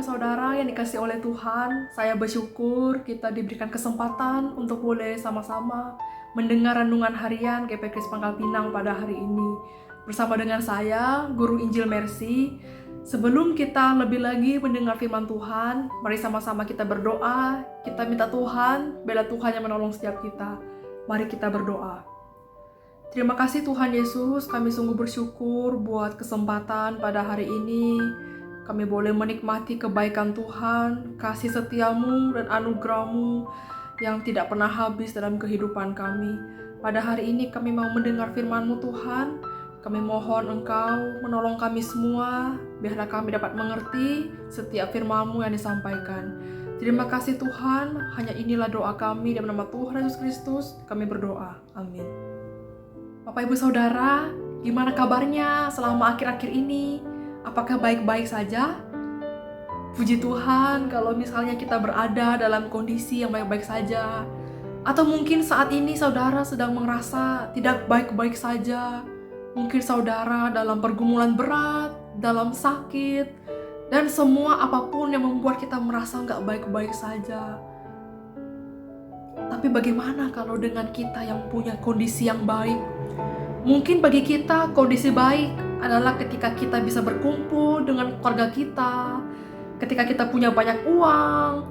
Ibu Saudara yang dikasihi oleh Tuhan, saya bersyukur kita diberikan kesempatan untuk boleh sama-sama mendengar renungan harian GP Kris Pangkal Pinang pada hari ini. Bersama dengan saya, Guru Injil Mercy. Sebelum kita lebih lagi mendengar firman Tuhan, mari sama-sama kita berdoa, kita minta Tuhan, bela Tuhan yang menolong setiap kita. Mari kita berdoa. Terima kasih Tuhan Yesus, kami sungguh bersyukur buat kesempatan pada hari ini. Kami boleh menikmati kebaikan Tuhan, kasih setiamu dan anugerahmu yang tidak pernah habis dalam kehidupan kami. Pada hari ini kami mau mendengar firman-Mu Tuhan. Kami mohon Engkau menolong kami semua, biarlah kami dapat mengerti setiap firman-Mu yang disampaikan. Terima kasih Tuhan, hanya inilah doa kami dalam nama Tuhan Yesus Kristus, kami berdoa. Amin. Bapak Ibu Saudara, gimana kabarnya selama akhir-akhir ini? Apakah baik-baik saja? Puji Tuhan kalau misalnya kita berada dalam kondisi yang baik-baik saja. Atau mungkin saat ini saudara sedang merasa tidak baik-baik saja. Mungkin saudara dalam pergumulan berat, dalam sakit, dan semua apapun yang membuat kita merasa nggak baik-baik saja. Tapi bagaimana kalau dengan kita yang punya kondisi yang baik? Mungkin bagi kita kondisi baik adalah ketika kita bisa berkumpul dengan keluarga kita, ketika kita punya banyak uang,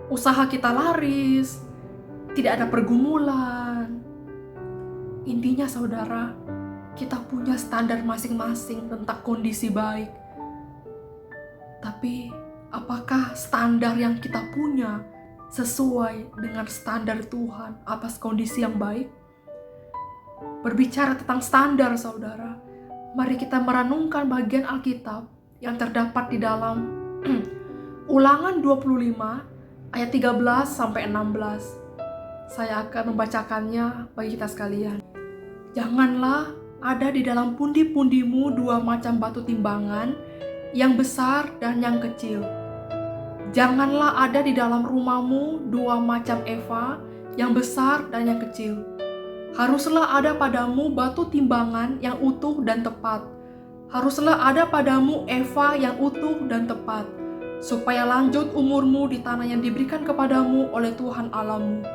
usaha kita laris, tidak ada pergumulan. Intinya saudara, kita punya standar masing-masing tentang kondisi baik. Tapi apakah standar yang kita punya sesuai dengan standar Tuhan atas kondisi yang baik? Berbicara tentang standar saudara, mari kita merenungkan bagian Alkitab yang terdapat di dalam Ulangan 25 ayat 13 sampai 16. Saya akan membacakannya bagi kita sekalian. Janganlah ada di dalam pundi-pundimu dua macam batu timbangan, yang besar dan yang kecil. Janganlah ada di dalam rumahmu dua macam eva, yang besar dan yang kecil. Haruslah ada padamu batu timbangan yang utuh dan tepat. Haruslah ada padamu eva yang utuh dan tepat, supaya lanjut umurmu di tanah yang diberikan kepadamu oleh Tuhan Allahmu.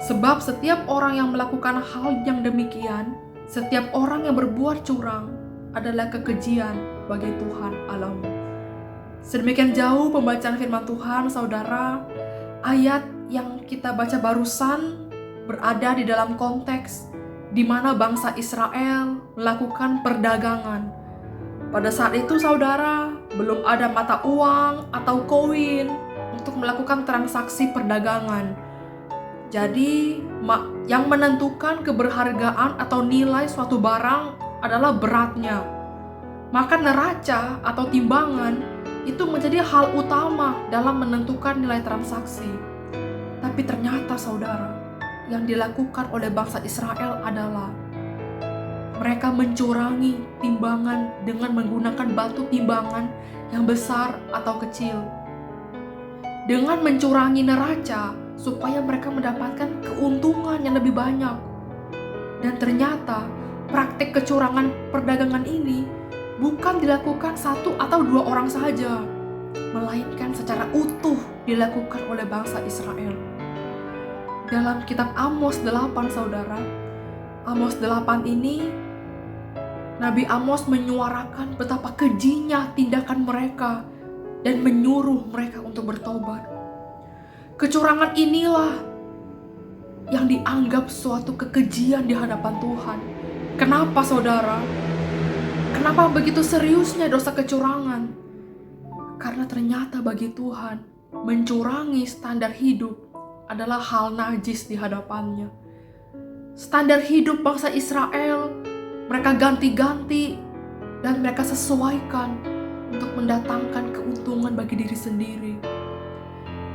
Sebab setiap orang yang melakukan hal yang demikian, setiap orang yang berbuat curang, adalah kekejian bagi Tuhan Allahmu. Sedemikian jauh pembacaan firman Tuhan, saudara. Ayat yang kita baca barusan berada di dalam konteks di mana bangsa Israel melakukan perdagangan. Pada saat itu saudara, belum ada mata uang atau koin untuk melakukan transaksi perdagangan. Jadi, yang menentukan keberhargaan atau nilai suatu barang adalah beratnya. Maka neraca atau timbangan itu menjadi hal utama dalam menentukan nilai transaksi. Tapi ternyata saudara, yang dilakukan oleh bangsa Israel adalah mereka mencurangi timbangan dengan menggunakan batu timbangan yang besar atau kecil. Dengan mencurangi neraca supaya mereka mendapatkan keuntungan yang lebih banyak. Dan ternyata praktik kecurangan perdagangan ini bukan dilakukan satu atau dua orang saja, melainkan secara utuh dilakukan oleh bangsa Israel. Dalam kitab Amos 8 saudara, Amos 8 ini Nabi Amos menyuarakan betapa kejinya tindakan mereka dan menyuruh mereka untuk bertobat. Kecurangan inilah yang dianggap suatu kekejian di hadapan Tuhan. Kenapa saudara? Kenapa begitu seriusnya dosa kecurangan? Karena ternyata bagi Tuhan, mencurangi standar hidup adalah hal najis di hadapannya. Standar hidup bangsa Israel mereka ganti-ganti dan mereka sesuaikan untuk mendatangkan keuntungan bagi diri sendiri.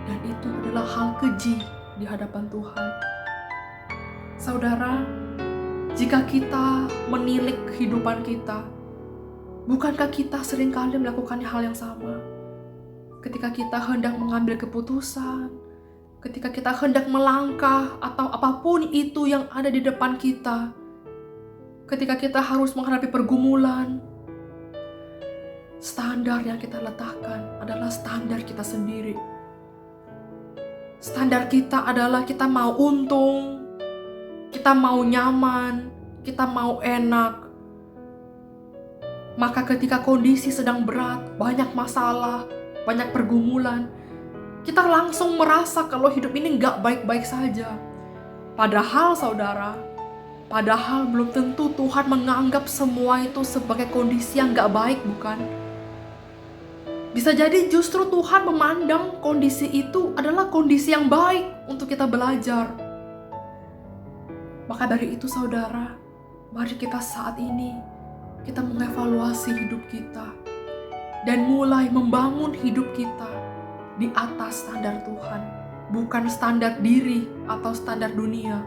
Dan itu adalah hal keji di hadapan Tuhan. Saudara, jika kita menilik kehidupan kita, bukankah kita seringkali melakukan hal yang sama? Ketika kita hendak mengambil keputusan, ketika kita hendak melangkah atau apapun itu yang ada di depan kita, ketika kita harus menghadapi pergumulan, standar yang kita letakkan adalah standar kita sendiri. Standar kita adalah kita mau untung, kita mau nyaman, kita mau enak. Maka ketika kondisi sedang berat, banyak masalah, banyak pergumulan, kita langsung merasa kalau hidup ini gak baik-baik saja. Padahal saudara, belum tentu Tuhan menganggap semua itu sebagai kondisi yang gak baik, bukan? Bisa jadi justru Tuhan memandang kondisi itu adalah kondisi yang baik untuk kita belajar. Maka dari itu saudara, mari kita saat ini, kita mengevaluasi hidup kita. Dan mulai membangun hidup kita di atas standar Tuhan. Bukan standar diri atau standar dunia.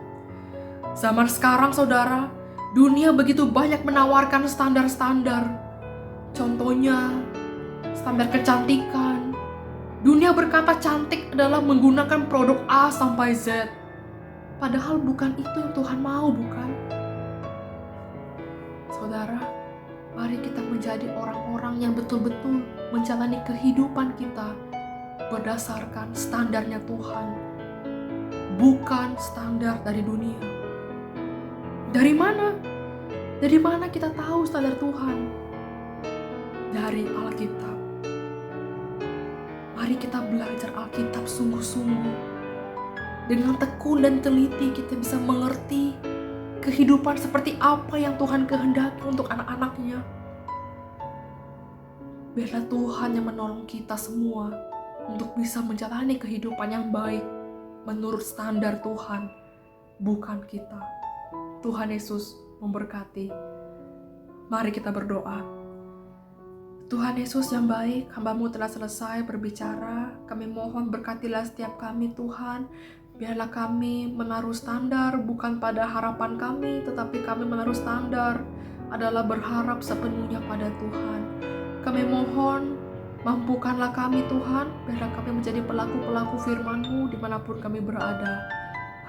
Zaman sekarang saudara, dunia begitu banyak menawarkan standar-standar. Contohnya, standar kecantikan. Dunia berkata cantik adalah menggunakan produk A sampai Z. Padahal bukan itu yang Tuhan mau, bukan? Saudara, mari kita menjadi orang-orang yang betul-betul menjalani kehidupan kita berdasarkan standarnya Tuhan, bukan standar dari dunia. Dari mana? Dari mana kita tahu standar Tuhan? Dari Alkitab. Mari kita belajar Alkitab sungguh-sungguh. Dengan tekun dan teliti kita bisa mengerti kehidupan seperti apa yang Tuhan kehendaki untuk anak-anaknya. Biarlah Tuhan yang menolong kita semua untuk bisa menjalani kehidupan yang baik menurut standar Tuhan, bukan kita. Tuhan Yesus memberkati. Mari kita berdoa. Tuhan Yesus yang baik, hamba-Mu telah selesai berbicara. Kami mohon berkatilah setiap kami Tuhan. Biarlah kami menaruh standar bukan pada harapan kami, tetapi kami menaruh standar adalah berharap sepenuhnya pada Tuhan. Kami mohon, mampukanlah kami Tuhan, biarlah kami menjadi pelaku-pelaku firman-Mu dimanapun kami berada.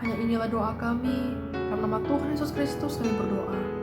Hanya inilah doa kami, dalam nama Tuhan Yesus Kristus kami berdoa.